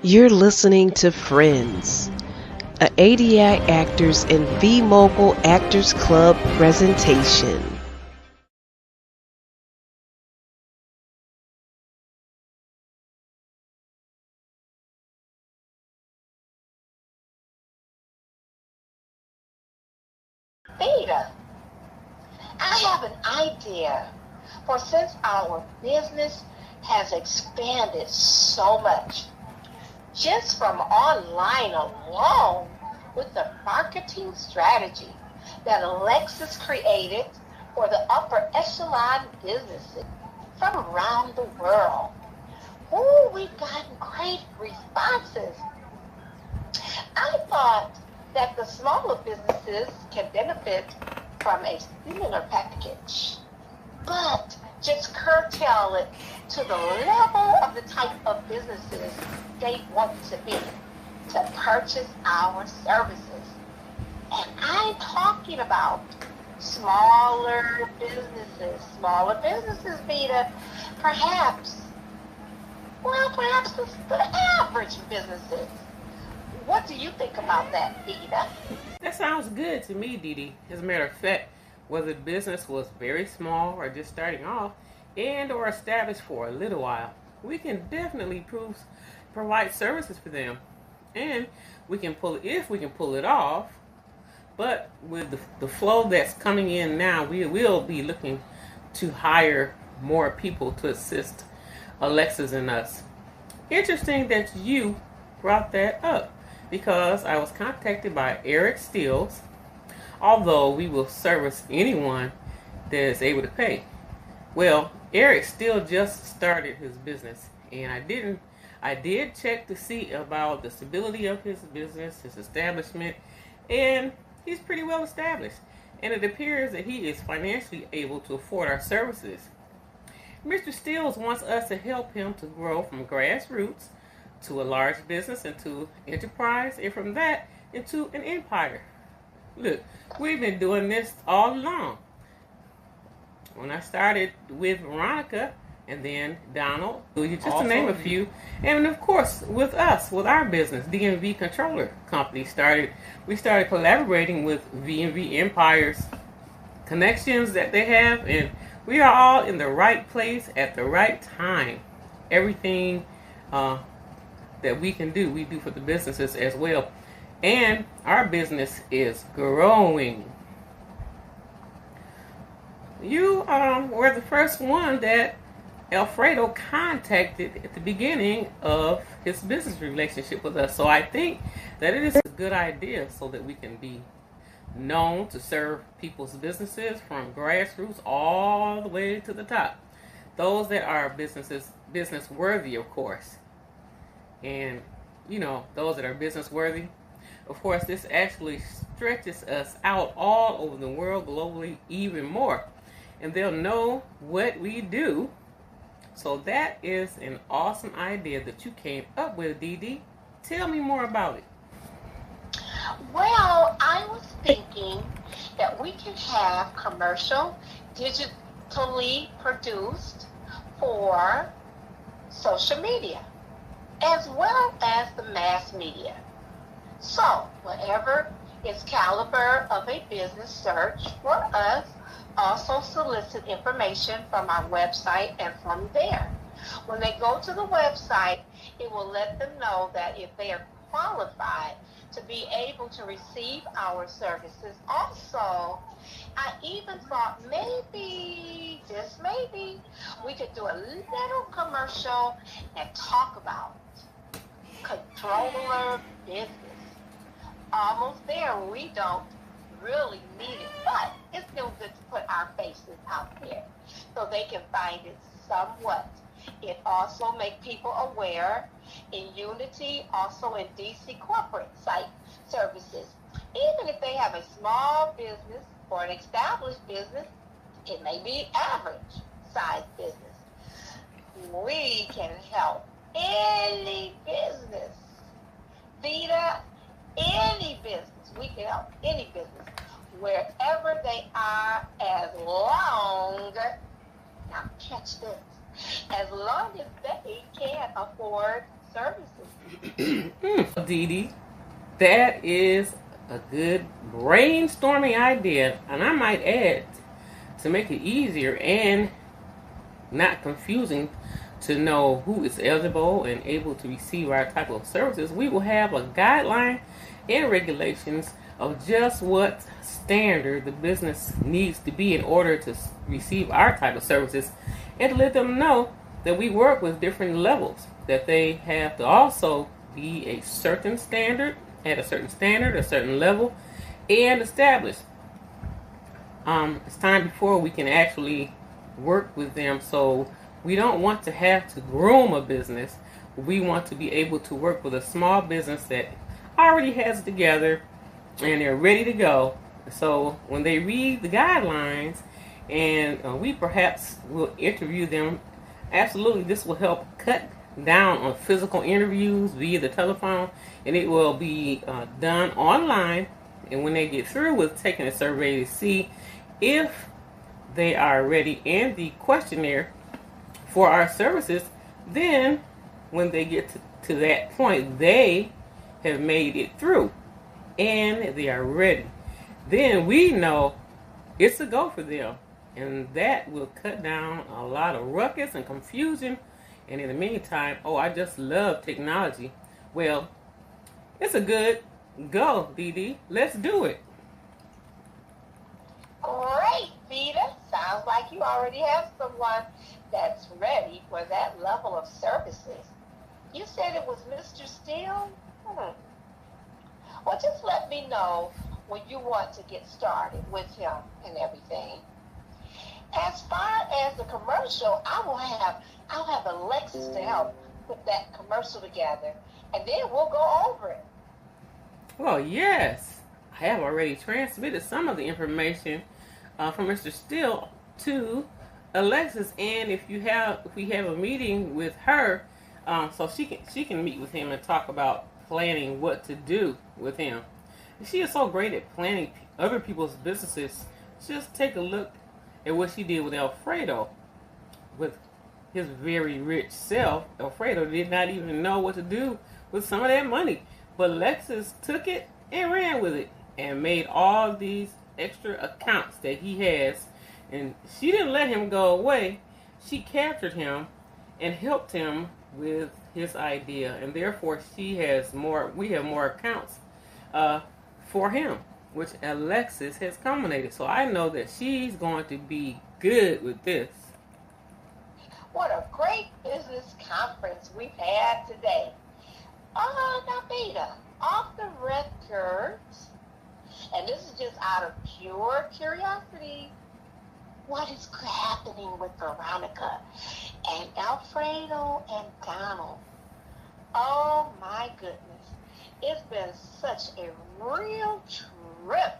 You're listening to Friends, a ADI Actors and V Mogul Actors Club presentation. Theta, I have an idea. For since our business has expanded so much, just from online alone, with the marketing strategy that Alexis created for the upper echelon businesses from around the world. Ooh, we've gotten great responses. I thought that the smaller businesses can benefit from a similar package, but just curtail it to the level of the type of businesses they want to be to purchase our services. And I'm talking about smaller businesses, Vita, perhaps, perhaps the average businesses. What do you think about that, Vita? That sounds good to me, Dee Dee. As a matter of fact, whether the business was very small or just starting off and or established for a little while, we can definitely provide services for them. And we can pull it off. But with the flow that's coming in now, we will be looking to hire more people to assist Alexis and us. Interesting that you brought that up because I was contacted by Eric Stills, although we will service anyone that is able to pay. Well, Eric still just started his business, and I did check to see about the stability of his business, his establishment, and he's pretty well established. And it appears that he is financially able to afford our services. Mr. Stills wants us to help him to grow from grassroots to a large business into enterprise, and from that into an empire. Look, we've been doing this all along. When I started with Veronica and then Donald, just to name a few, and of course with us, with our business, DMV Controller Company we started collaborating with V&V Empire's connections that they have, and we are all in the right place at the right time. Everything that we can do, we do for the businesses as well. And our business is growing. You were the first one that Alfredo contacted at the beginning of his business relationship with us. So I think that it is a good idea so that we can be known to serve people's businesses from grassroots all the way to the top. Those that are business worthy, of course. And, those that are business worthy, of course, this actually stretches us out all over the world, globally, even more. And they'll know what we do. So that is an awesome idea that you came up with, Dee Dee. Tell me more about it. Well, I was thinking that we can have commercial, digitally produced for social media, as well as the mass media. So, whatever is caliber of a business search for us, also solicit information from our website, and from there, when they go to the website, it will let them know that if they are qualified to be able to receive our services. Also, I even thought maybe, just maybe, we could do a little commercial and talk about controller business. Almost there, we don't really need it, but it's still good to put our faces out there so they can find it somewhat. It also makes people aware in Unity, also in DC corporate site services. Even if they have a small business or an established business, it may be average size business. We can help any business. Vita, any business. We can help any business wherever they are, as long, now catch this, as long as they can afford services. Dee Dee, that is a good brainstorming idea, and I might add, to make it easier and not confusing to know who is eligible and able to receive our type of services, we will have a guideline and regulations of just what standard the business needs to be in order to receive our type of services, and to let them know that we work with different levels, that they have to also be a certain standard, at a certain level, and established. It's time before we can actually work with them. So we don't want to have to groom a business. We want to be able to work with a small business that already has it together and they're ready to go. So when they read the guidelines, and we perhaps will interview them, absolutely this will help cut down on physical interviews via the telephone, and it will be done online. And when they get through with taking a survey to see if they are ready and the questionnaire for our services, then when they get to that point, they have made it through and they are ready. Then we know it's a go for them, and that will cut down a lot of ruckus and confusion. And in the meantime, I just love technology. Well, it's a good go, Dee Dee. Let's do it. Great, Vita. Sounds like you already have someone that's ready for that level of services. You said it was Mr. Steele? Well, just let me know when you want to get started with him and everything. As far as the commercial, I'll have Alexis to help put that commercial together, and then we'll go over it. Well, yes, I have already transmitted some of the information from Mr. Steele to Alexis, and if we have a meeting with her, so she can meet with him and talk about planning what to do with him. She is so great at planning other people's businesses. Just take a look at what she did with Alfredo. With his very rich self, Alfredo did not even know what to do with some of that money. But Alexis took it and ran with it and made all these extra accounts that he has. And she didn't let him go away. She captured him and helped him with his idea. And therefore we have more accounts for him, which Alexis has culminated. So I know that she's going to be good with this. What a great business conference we've had today. Now, Beta, off the record, and this is just out of pure curiosity, what is happening with Veronica and Alfredo and Donald? Oh, my goodness. It's been such a real trip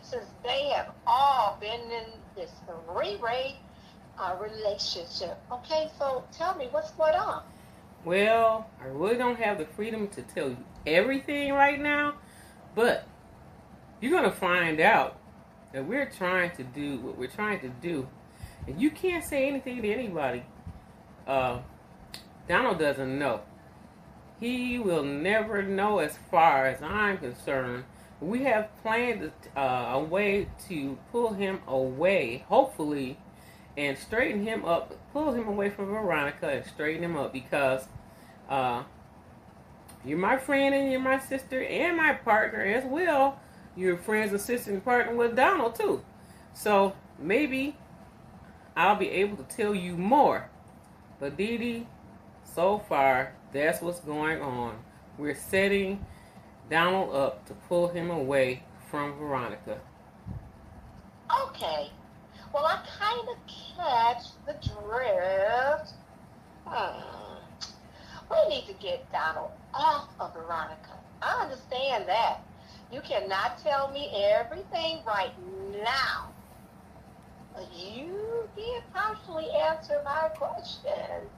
since they have all been in this three-way relationship. Okay, so tell me, what's going on? Well, I really don't have the freedom to tell you everything right now, but you're going to find out that we're trying to do what we're trying to do. And you can't say anything to anybody. Donald doesn't know. He will never know as far as I'm concerned. We have planned a way to pull him away, hopefully, and straighten him up, pull him away from Veronica and straighten him up, because you're my friend and you're my sister and my partner as well. You're friends, assistant, and partner with Donald too. So maybe I'll be able to tell you more. But Dee Dee, so far, that's what's going on. We're setting Donald up to pull him away from Veronica. Okay. Well, I kind of catch the drift. We need to get Donald off of Veronica. I understand that. You cannot tell me everything right now. But you did partially answer my question.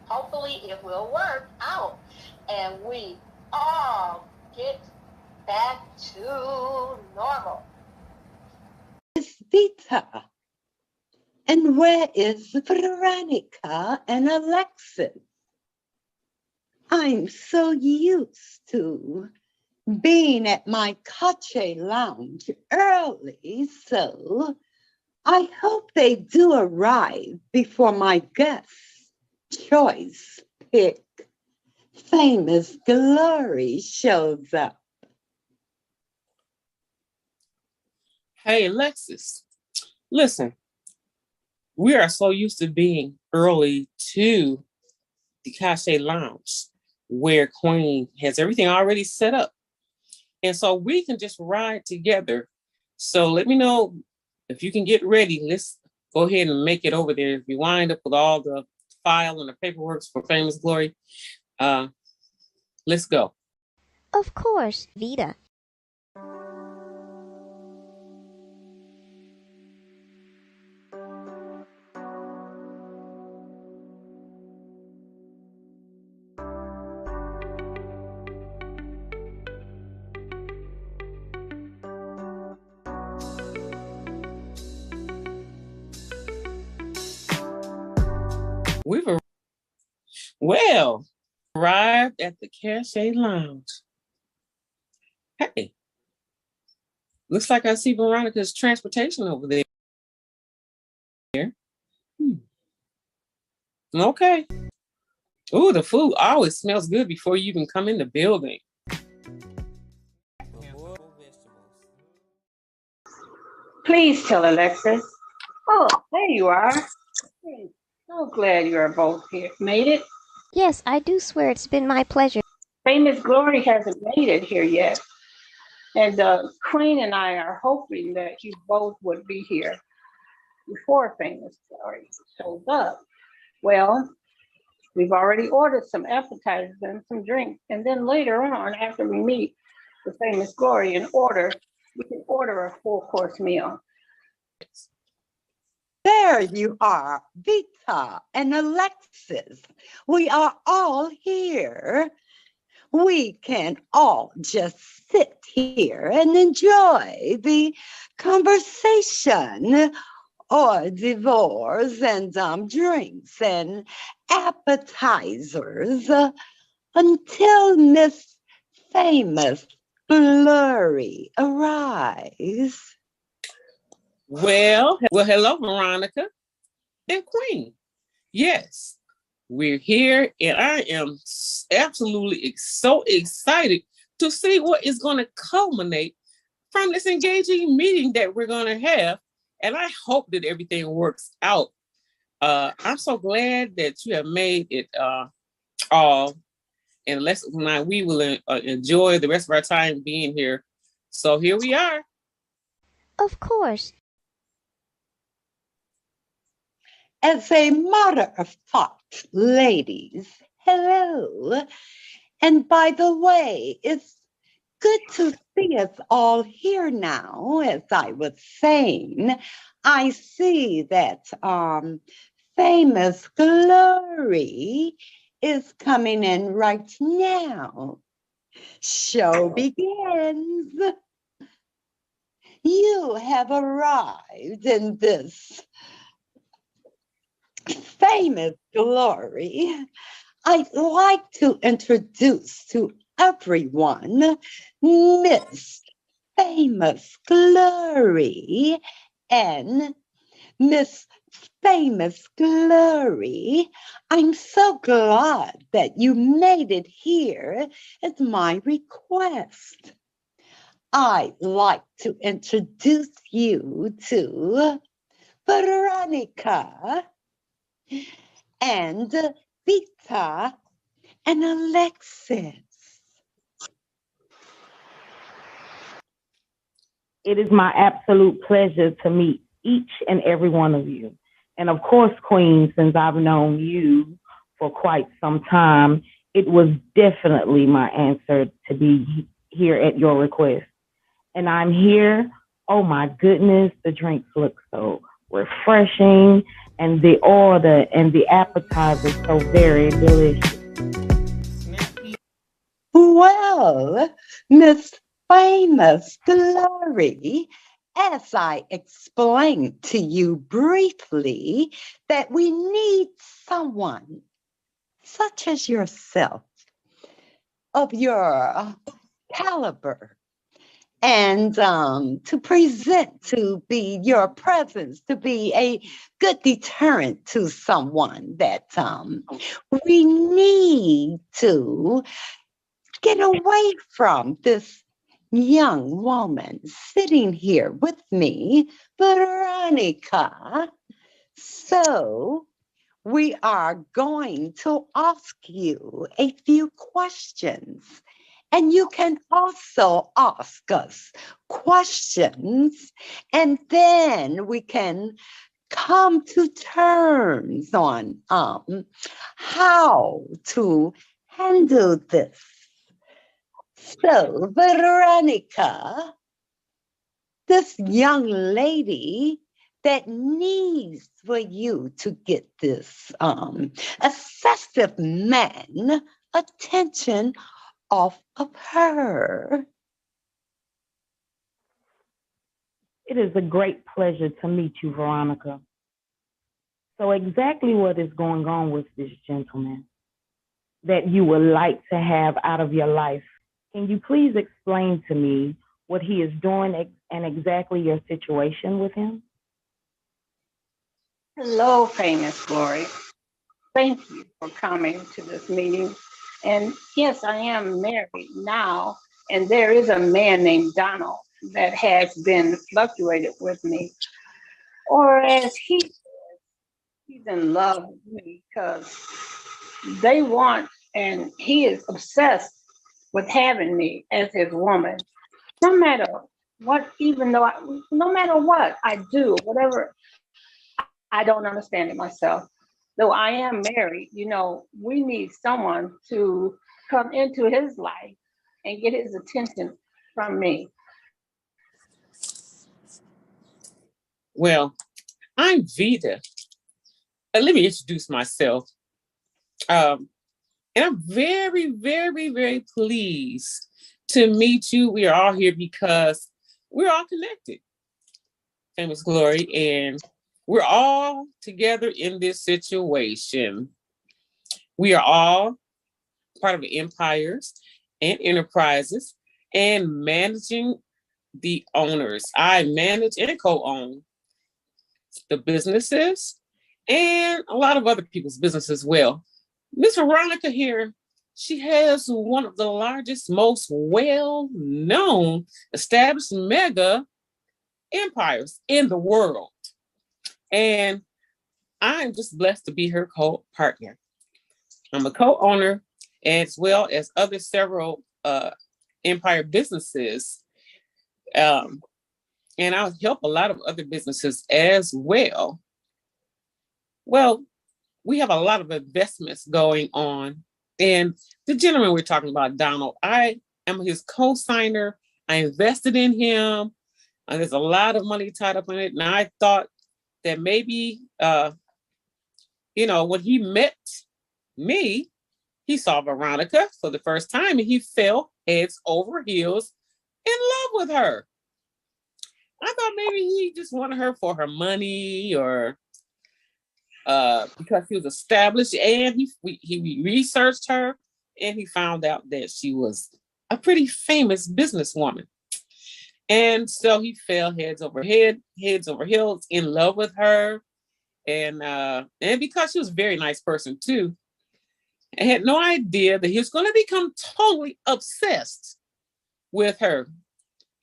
Hopefully it will work out and we all get back to normal. Miss Vita. And where is Veronica and Alexis? I'm so used to being at my Cache Lounge early, so I hope they do arrive before my guest's choice pick, Famous Glory, shows up. Hey, Alexis, listen, we are so used to being early to the Cache Lounge where Queen has everything already set up. And so we can just ride together. So let me know if you can get ready. Let's go ahead and make it over there. If you wind up with all the file and the paperwork for Famous Glory, let's go. Of course, Vita. We've arrived at the Cache Lounge. Hey, looks like I see Veronica's transportation over there. Okay. Ooh, the food always smells good before you even come in the building. Please tell Alexis. Oh, there you are. So glad you are both here. Made it? Yes, I do swear it's been my pleasure. Famous Glory hasn't made it here yet. And Queen and I are hoping that you both would be here before Famous Glory shows up. Well, we've already ordered some appetizers and some drinks. And then later on, after we meet the Famous Glory we can order a full-course meal. There you are, Vita and Alexis. We are all here. We can all just sit here and enjoy the conversation or divorce and drinks and appetizers until Miss Famous Glory arrives. Well, hello, Veronica and Queen. Yes, we're here, and I am absolutely so excited to see what is going to culminate from this engaging meeting that we're going to have. And I hope that everything works out. I'm so glad that you have made it all. And we will enjoy the rest of our time being here. So here we are. Of course. As a matter of fact, ladies, hello. And by the way, it's good to see us all here now. As I was saying, I see that Famous Glory is coming in right now. Show begins. You have arrived in this Famous Glory. I'd like to introduce to everyone Miss Famous Glory and Miss Famous Glory. I'm so glad that you made it here at my request. I'd like to introduce you to Veronica and Vita and Alexis. It is my absolute pleasure to meet each and every one of you. And of course, Queen, since I've known you for quite some time, it was definitely my answer to be here at your request. And I'm here. Oh my goodness, the drinks look so refreshing, and the order and the appetizers so very delicious. Well, Miss Famous Glory, as I explained to you briefly, that we need someone such as yourself of your caliber and to present, to be your presence, to be a good deterrent to someone that we need to get away from this young woman sitting here with me, Veronica. So we are going to ask you a few questions. And you can also ask us questions, and then we can come to terms on how to handle this. So, Veronica, this young lady that needs for you to get this obsessive man attention off of her. It is a great pleasure to meet you, Veronica. So exactly what is going on with this gentleman that you would like to have out of your life? Can you please explain to me what he is doing and exactly your situation with him? Hello, Famous Glory. Thank you for coming to this meeting. And yes, I am married now, and there is a man named Donald that has been fluctuated with me. Or as he says, he's in love with me because they want, and he is obsessed with having me as his woman. No matter what, no matter what I do, whatever, I don't understand it myself. Though I am married, we need someone to come into his life and get his attention from me. Well, I'm Vida. Let me introduce myself. And I'm very, very, very pleased to meet you. We are all here because we're all connected, Famous Glory, and we're all together in this situation. We are all part of empires and enterprises and managing the owners. I manage and co-own the businesses and a lot of other people's business as well. Miss Veronica here, she has one of the largest, most well-known established mega empires in the world. And I'm just blessed to be her co-partner. I'm a co-owner as well as other several empire businesses. And I'll help a lot of other businesses as well. Well, we have a lot of investments going on. And the gentleman we're talking about, Donald, I am his co-signer. I invested in him. There's a lot of money tied up in it. And I thought that maybe, when he met me, he saw Veronica for the first time and he fell heads over heels in love with her. I thought maybe he just wanted her for her money or because he was established, and he researched her and he found out that she was a pretty famous businesswoman. And so he fell heads over heels in love with her. And because she was a very nice person too, I had no idea that he was going to become totally obsessed with her. And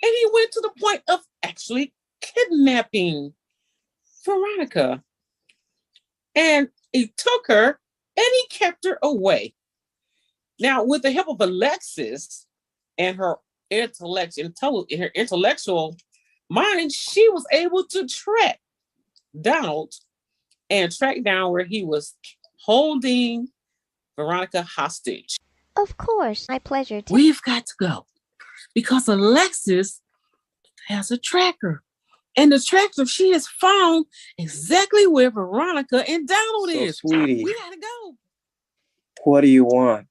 he went to the point of actually kidnapping Veronica. And he took her and he kept her away. Now, with the help of Alexis and her intellectual mind, she was able to track Donald and track down where he was holding Veronica hostage. Of course, my pleasure. We've got to go because Alexis has a tracker. And the tracker, she has found exactly where Veronica and Donald is. Sweetie, we gotta go. What do you want?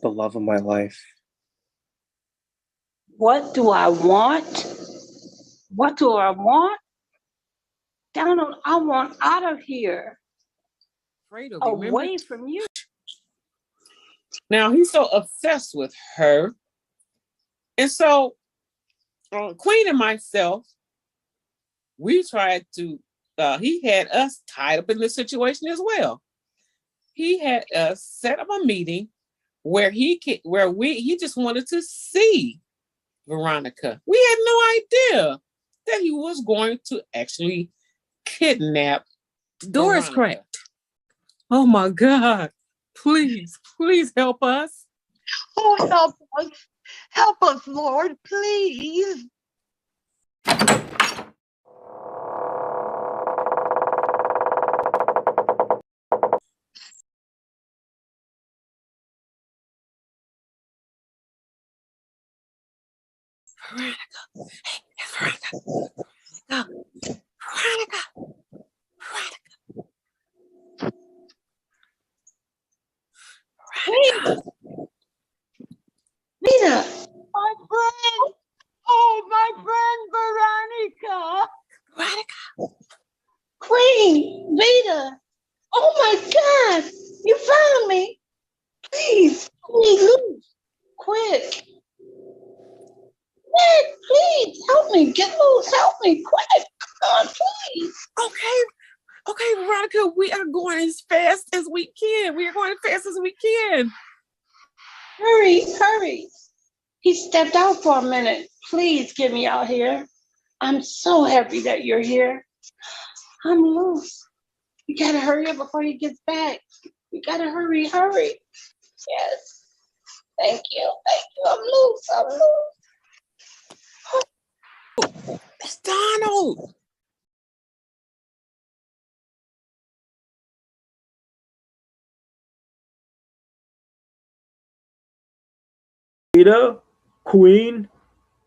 The love of my life. What do I want? What do I want? Donald, I want out of here. Fredo, away from you. Now he's so obsessed with her. And so Queen and myself, we tried to, he had us tied up in this situation as well. He had us set up a meeting where he just wanted to see Veronica. We had no idea that he was going to actually kidnap. The door is cracked. Oh my God. Please help us. Oh, help us. Help us, Lord, please. Veronica. Hey, Veronica. Veronica. Rita. My friend. Oh, my friend Veronica. Veronica. Queen, Rita. Oh my God. You found me. Please, pull me loose. Quick. Quick, please. Help me. Get loose. Help me. Quick. Come on, please. Okay, Veronica, we are going as fast as we can. We are going as fast as we can. Hurry. He stepped out for a minute. Please get me out here. I'm so happy that you're here. I'm loose. You gotta hurry up before he gets back. You gotta hurry. Yes. Thank you. I'm loose. It's Donald. Rita, Queen,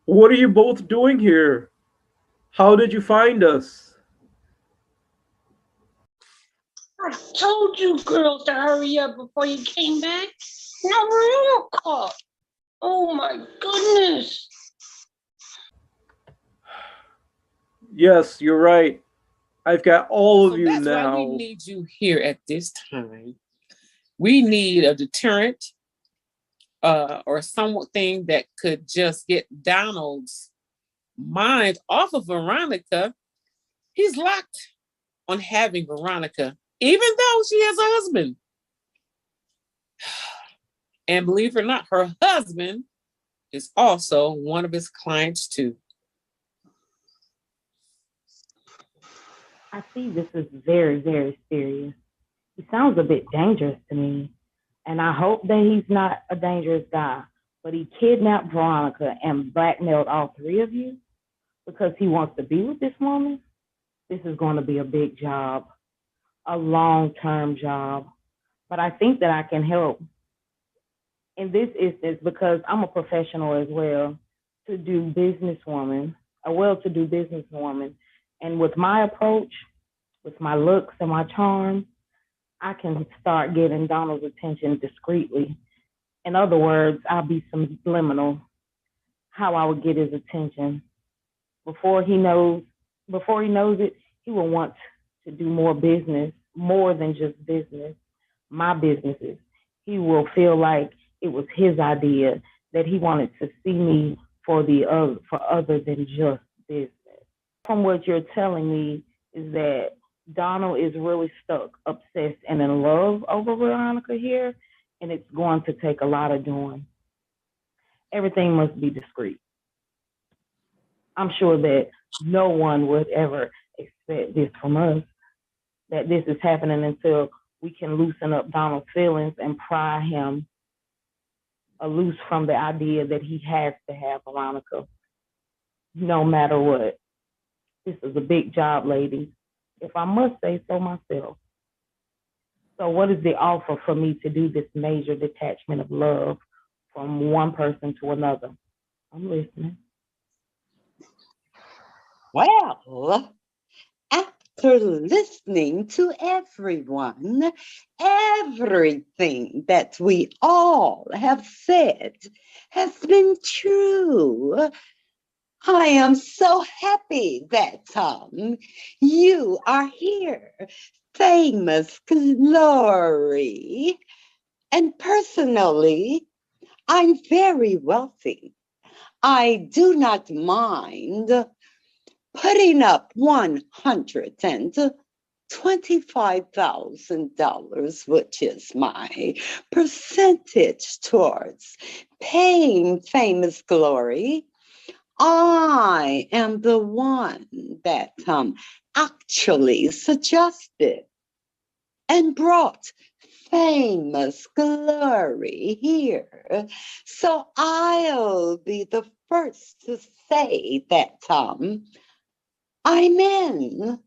what are you both doing here? How did you find us? I told you girls to hurry up before you came back. Now we're all caught. Oh my goodness. Yes, you're right. I've got all of you that's now. Why we need you here at this time. We need a deterrent or something that could just get Donald's mind off of Veronica. He's locked on having Veronica, even though she has a husband. And believe it or not, her husband is also one of his clients too. I see this is very, very serious. He sounds a bit dangerous to me. And I hope that he's not a dangerous guy, but he kidnapped Veronica and blackmailed all three of you because he wants to be with this woman. This is going to be a big job, a long-term job. But I think that I can help in this instance because I'm a professional as well, a well-to-do businesswoman. And with my approach, with my looks and my charm, I can start getting Donald's attention discreetly. In other words, I'll be subliminal how I would get his attention. Before he knows it, he will want to do more business, more than just business, my businesses. He will feel like it was his idea, that he wanted to see me for other than just business. From what you're telling me is that Donald is really stuck, obsessed, and in love over Veronica here, and it's going to take a lot of doing. Everything must be discreet. I'm sure that no one would ever expect this from us, that this is happening until we can loosen up Donald's feelings and pry him loose from the idea that he has to have Veronica, no matter what. This is a big job, ladies, if I must say so myself. So what is the offer for me to do this major detachment of love from one person to another? I'm listening. Well, after listening to everyone, everything that we all have said has been true. I am so happy that, you are here. Famous Glory. And personally, I'm very wealthy. I do not mind putting up $125,000, which is my percentage towards paying Famous Glory. I am the one that actually suggested and brought Famous Glory here. So I'll be the first to say that I'm in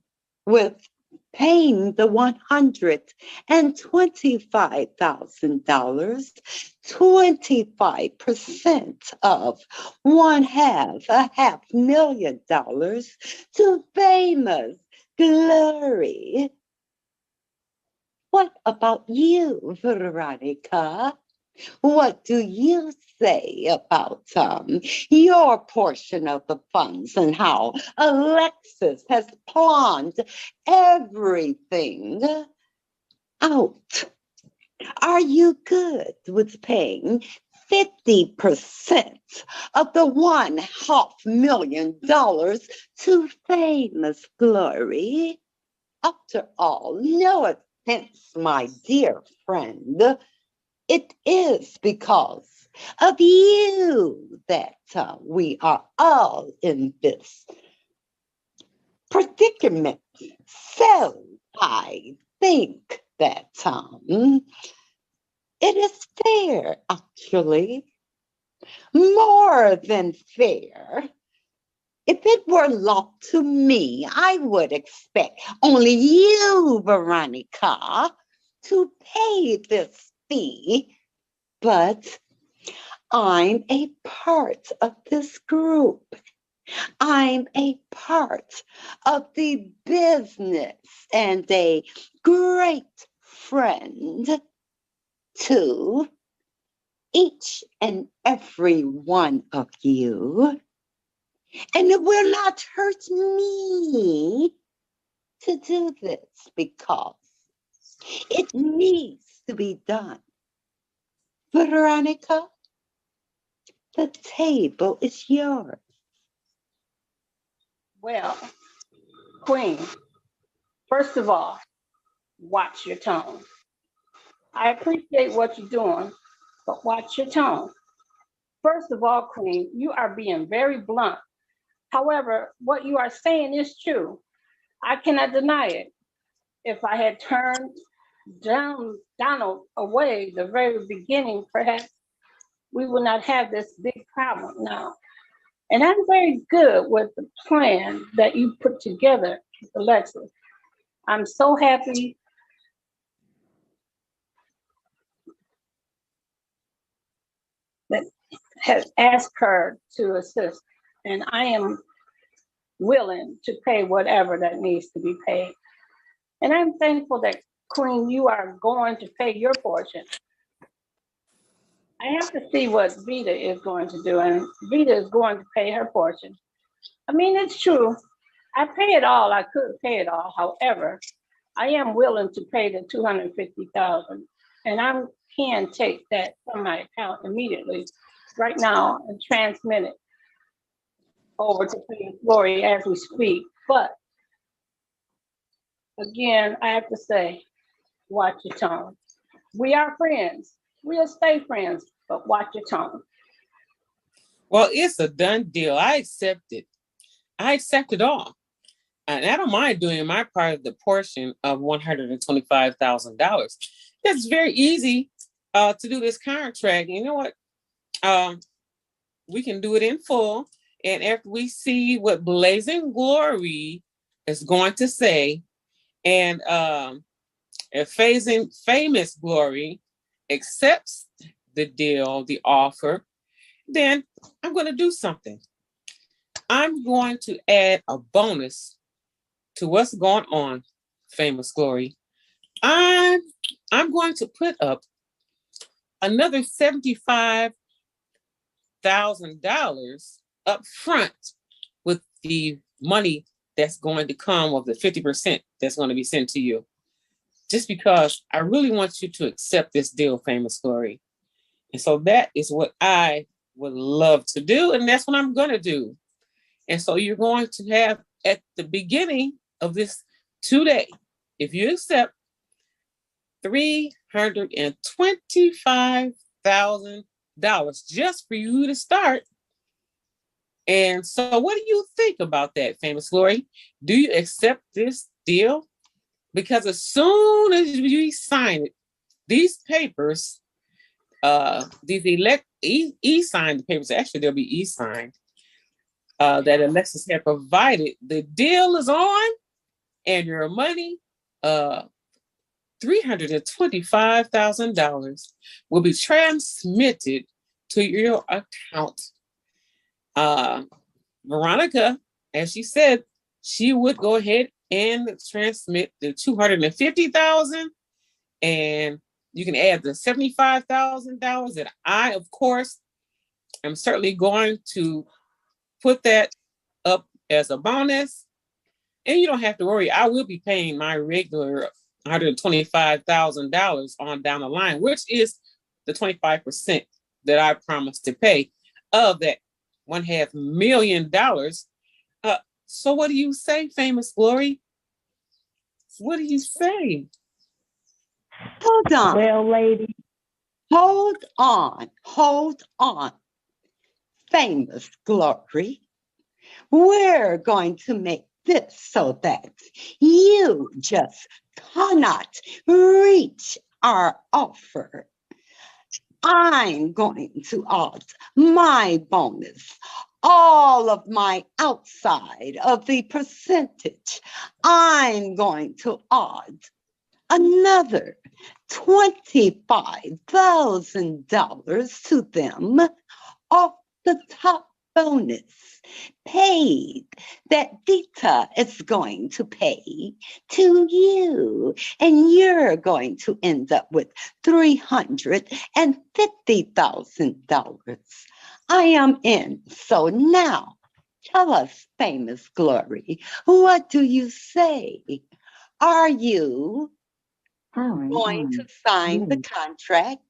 with paying the $125,000, 25% of $500,000 to Famous Glory. What about you, Veronica? What do you say about your portion of the funds and how Alexis has planned everything out? Are you good with paying 50% of the $500,000 to Famous Glory? After all, no offense, my dear friend, it is because of you that we are all in this predicament. So I think that it is fair, actually, more than fair. If it were left to me, I would expect only you, Veronica, to pay this fee. But I'm a part of this group. I'm a part of the business and a great friend to each and every one of you. And it will not hurt me to do this because it needs to be done. Veronica, the table is yours. Well, Queen, first of all, watch your tone. I appreciate what you're doing, but watch your tone. First of all, Queen, you are being very blunt. However, what you are saying is true. I cannot deny it. If I had turned Donald away the very beginning, perhaps we would not have this big problem now. And I'm very good with the plan that you put together, Alexis. I'm so happy that has asked her to assist. And I am willing to pay whatever that needs to be paid. And I'm thankful that, Queen, you are going to pay your portion. I have to see what Vita is going to do, and Vita is going to pay her portion. I mean, it's true. I pay it all. I could pay it all. However, I am willing to pay the $250,000, and I can take that from my account immediately, right now, and transmit it over to Famous Glory as we speak. But again, I have to say, watch your tone. We are friends. We'll stay friends, but watch your tone. Well, it's a done deal. I accept it. I accept it all. And I don't mind doing my part of the portion of $125,000. It's very easy to do this contract. You know what? We can do it in full. And after we see what Blazing Glory is going to say, and if Famous Glory accepts the deal, the offer, then I'm going to do something. I'm going to add a bonus to what's going on, Famous Glory. I'm going to put up another $75,000 up front with the money that's going to come of the 50% that's going to be sent to you. just because I really want you to accept this deal, Famous Glory. And so that is what I would love to do, and that's what I'm going to do. And so you're going to have at the beginning of this today, if you accept $325,000 just for you to start. And so what do you think about that, Famous Glory? Do you accept this deal? Because as soon as you sign it, these papers, these e-signed papers, actually they'll be e-signed, that Alexis had provided, the deal is on, and your money, $325,000 will be transmitted to your account. Veronica, as she said, she would go ahead and transmit the $250,000, and you can add the $75,000 that I, of course, am certainly going to put that up as a bonus. And you don't have to worry, I will be paying my regular $125,000 on down the line, which is the 25% that I promised to pay of that $1.5 million. So what do you say, Famous Glory? What do you say? Hold on. Well, lady. Hold on. Hold on. Famous Glory. We're going to make this so that you just cannot reach our offer. I'm going to add my bonus, all of my outside of the percentage. I'm going to add another $25,000 to them off the top bonus paid that Dita is going to pay to you. And you're going to end up with $350,000. I am in. So now, tell us, Famous Glory, what do you say? Are you going to sign the contract?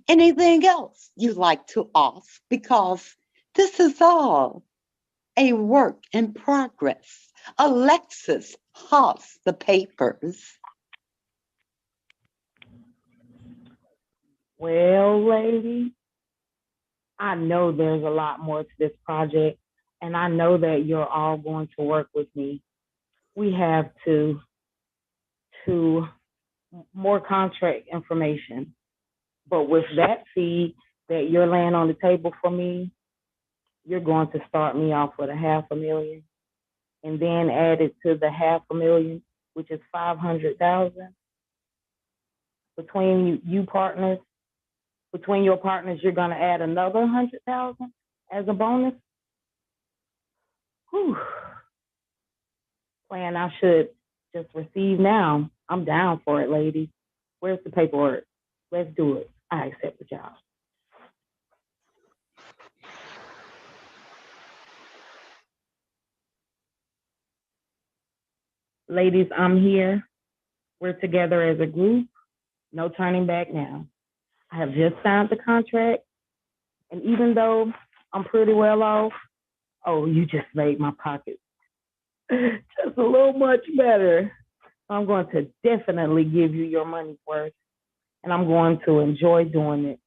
Anything else you'd like to ask? Because this is all a work in progress. Alexis has the papers. Well, lady, I know there's a lot more to this project, and I know that you're all going to work with me. We have to more contract information. But with that fee that you're laying on the table for me, you're going to start me off with $500,000 and then add it to the $500,000, which is $500,000. Between your partners, you're going to add another $100,000 as a bonus. Whew. Plan I should just receive now. I'm down for it, ladies. Where's the paperwork? Let's do it. I accept the job. Ladies, I'm here. We're together as a group. No turning back now. I have just signed the contract. And even though I'm pretty well off, oh, you just made my pocket just a little much better. I'm going to definitely give you your money's worth. And I'm going to enjoy doing it.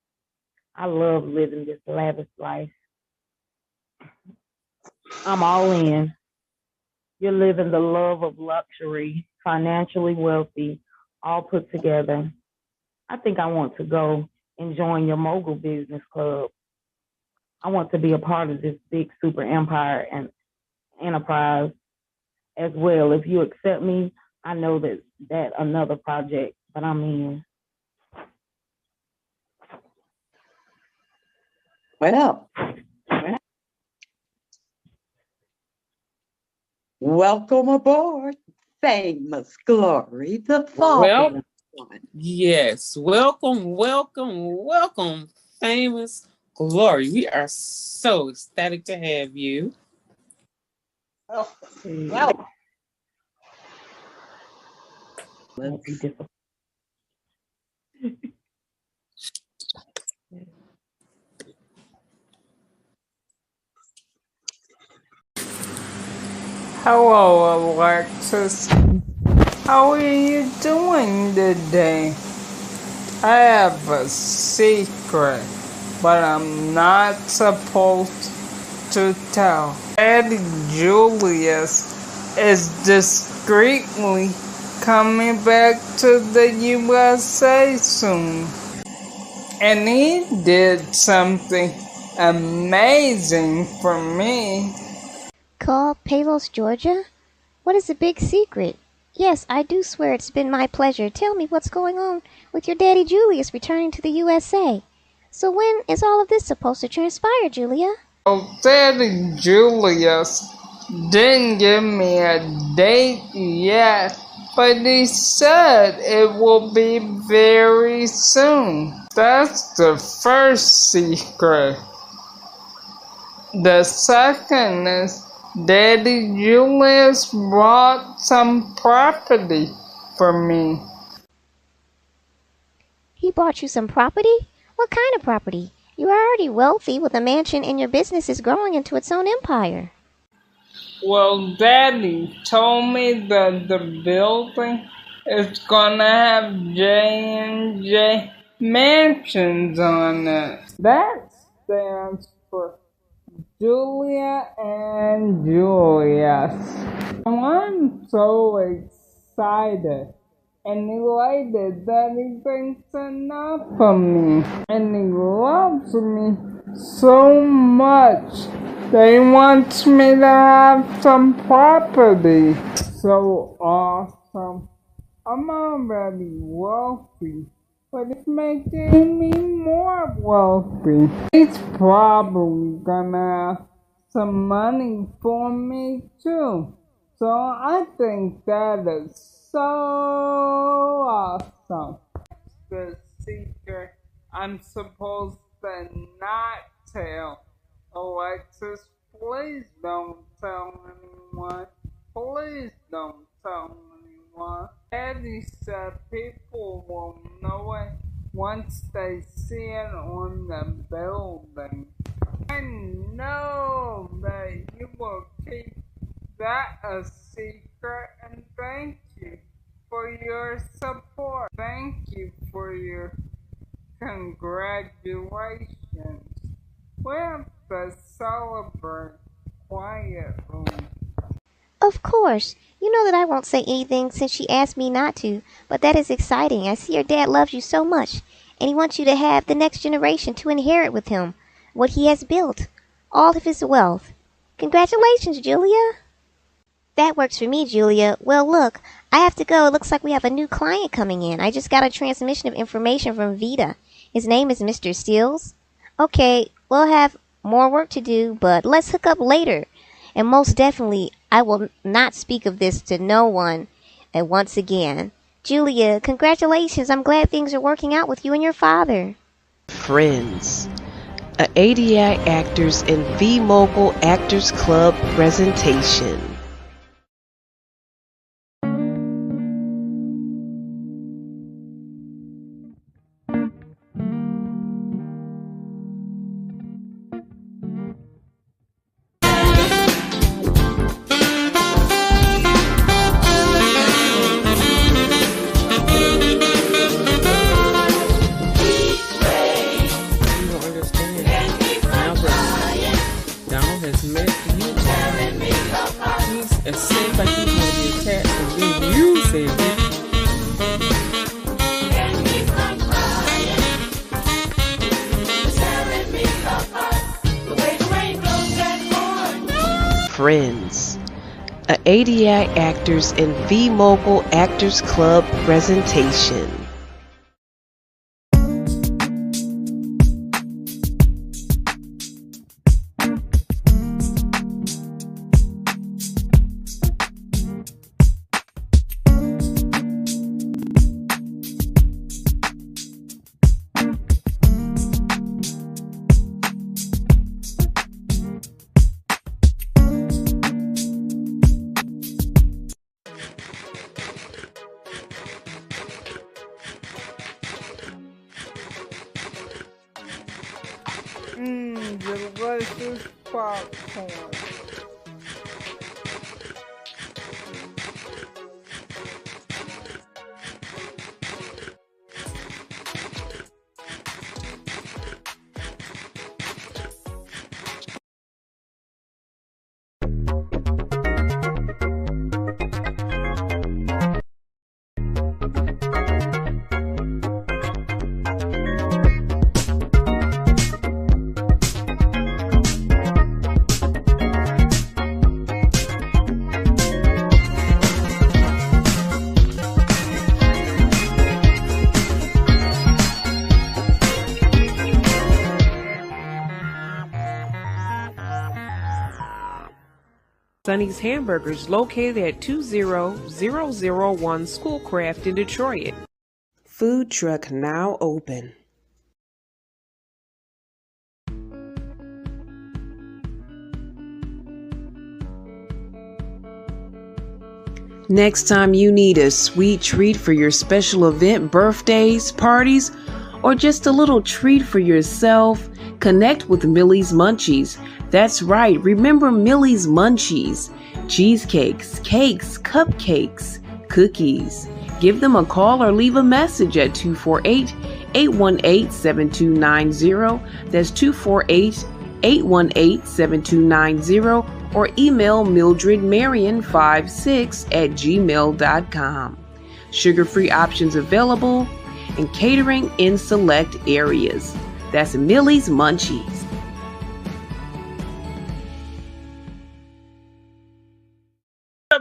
I love living this lavish life. I'm all in. You're living the love of luxury, financially wealthy, all put together. I think I want to go and join your mogul business club. I want to be a part of this big super empire and enterprise as well. If you accept me, I know that another project, but I'm in. Well, welcome aboard, Famous Glory, the father. Yes, welcome, Famous Glory. We are so ecstatic to have you. Oh, well. Won't be difficult. Hello, Alexis. How are you doing today? I have a secret, but I'm not supposed to tell. Daddy Julius is discreetly coming back to the USA soon. And he did something amazing for me. Call Palos, Georgia? What is the big secret? Yes, I do swear it's been my pleasure. Tell me what's going on with your daddy Julius returning to the USA. So when is all of this supposed to transpire, Julia? Well, Daddy Julius didn't give me a date yet, but he said it will be very soon. That's the first secret. The second is Daddy Julius bought some property for me. He bought you some property? What kind of property? You are already wealthy with a mansion and your business is growing into its own empire. Well, Daddy told me that the building is gonna have J&J Mansions on it. That stands for Julia and Julius. And I'm so excited and elated that he thinks enough of me. And he loves me so much that he wants me to have some property. So awesome. I'm already wealthy, but it's making me more wealthy. He's probably gonna have some money for me too. So I think that is so awesome. The secret I'm supposed to not tell. Alexis, please don't tell anyone. Please don't tell anyone. Daddy said people will know it once they see it on the building. I know that you will keep that a secret, and thank you for your support. Thank you for your congratulations. We have to celebrate quietly. Of course. You know that I won't say anything since she asked me not to, but that is exciting. I see your dad loves you so much, and he wants you to have the next generation to inherit with him what he has built, all of his wealth. Congratulations, Julia. That works for me, Julia. Well, look, I have to go. It looks like we have a new client coming in. I just got a transmission of information from Vita. His name is Mr. Steels. Okay, we'll have more work to do, but let's hook up later. And most definitely, I will not speak of this to no one. And once again, Julia, congratulations. I'm glad things are working out with you and your father. Friends, a ADI Actors and V-Mogul Actors Club presentation. It seems like he's going to be attached to you, Cindy. Friends, a ADI Actors and V-Mogul Actors Club presentation. delicious popcorn. Sonny's Hamburgers, located at 20001 Schoolcraft in Detroit. Food truck now open. Next time you need a sweet treat for your special event, birthdays, parties, or just a little treat for yourself, connect with Millie's Munchies. That's right, remember Millie's Munchies. Cheesecakes, cakes, cupcakes, cookies. Give them a call or leave a message at 248-818-7290. That's 248-818-7290. Or email mildredmarion56@gmail.com. Sugar-free options available and catering in select areas. That's Millie's Munchies.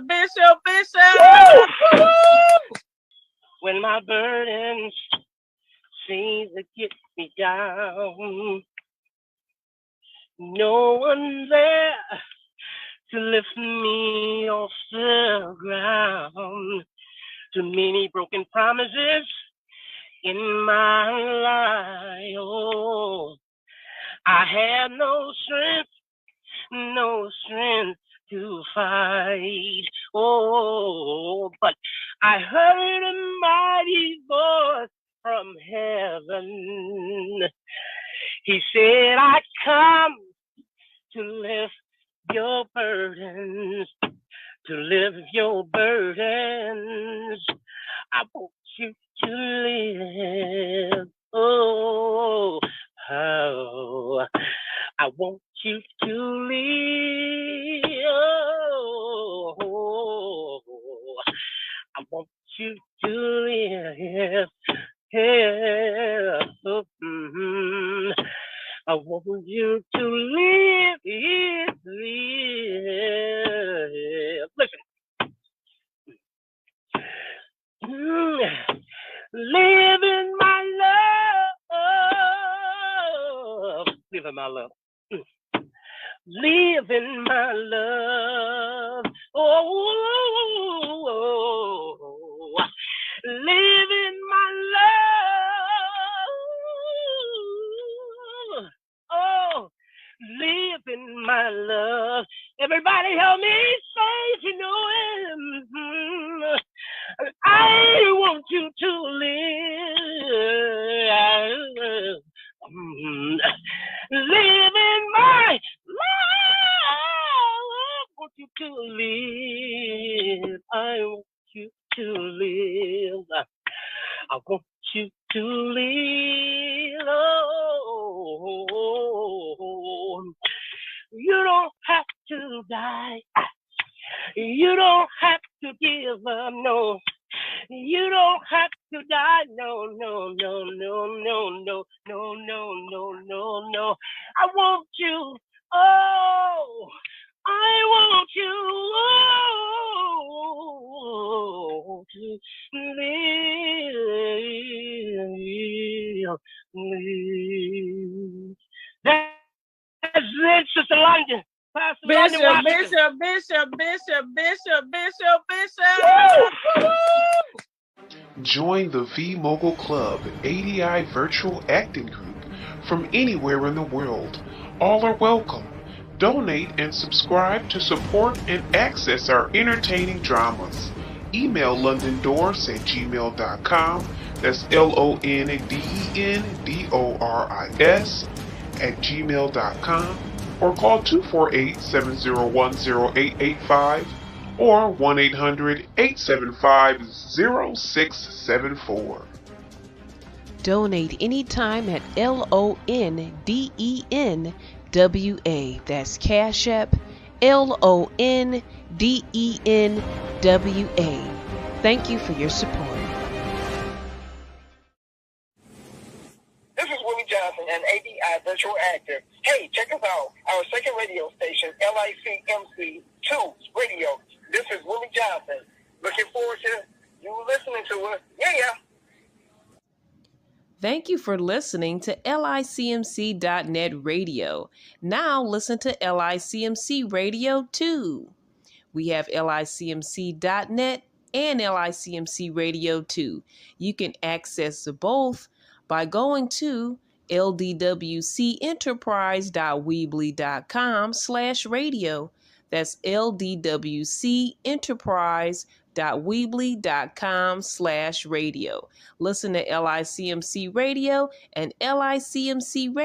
Bishop. When my burdens seem to get me down, no one there to lift me off the ground. Too many broken promises in my life. Oh, I have no strength to fight. Oh, but I heard a mighty voice from heaven. He said, I come to lift your burdens, to lift your burdens. I want you to live. Oh, I want you to live. Oh, I want you to live. Yeah. I want you to live. Listen. Live in my love. Live in my love. Live in my love. Oh, live in my love. Oh, live in my love. Everybody help me say if you know him. I want you to live. Live in my love. I want you to live. I want you to live. I want you to live. Oh, you don't have to die. You don't have to give up. No. You don't have to die. No. I want you. Oh, I want you to live. That's it, Sister London. Pastor London Washington. Bishop. Join the V-Mogul Club ADI Virtual Acting Group from anywhere in the world. All are welcome. Donate and subscribe to support and access our entertaining dramas. Email londondoris@gmail.com. That's LONDENDORIS ldwc@gmail.com or call 248-701-0885 or 1-800-875-0674. Donate anytime at LONDENWA. That's Cash App, LONDENWA. Thank you for your support. This is Willie Johnson, an ADI virtual actor. Hey, check us out. Our second radio station, LICMC2 Radio. This is Willie Johnson. Looking forward to you listening to us. Yeah. Thank you for listening to LICMC.net radio. Now listen to LICMC Radio 2. We have LICMC.net and LICMC Radio 2. You can access both by going to ldwcenterprise.weebly.com/radio. That's ldwcenterprise.weebly.com/radio. Listen to LICMC Radio and LICMC Radio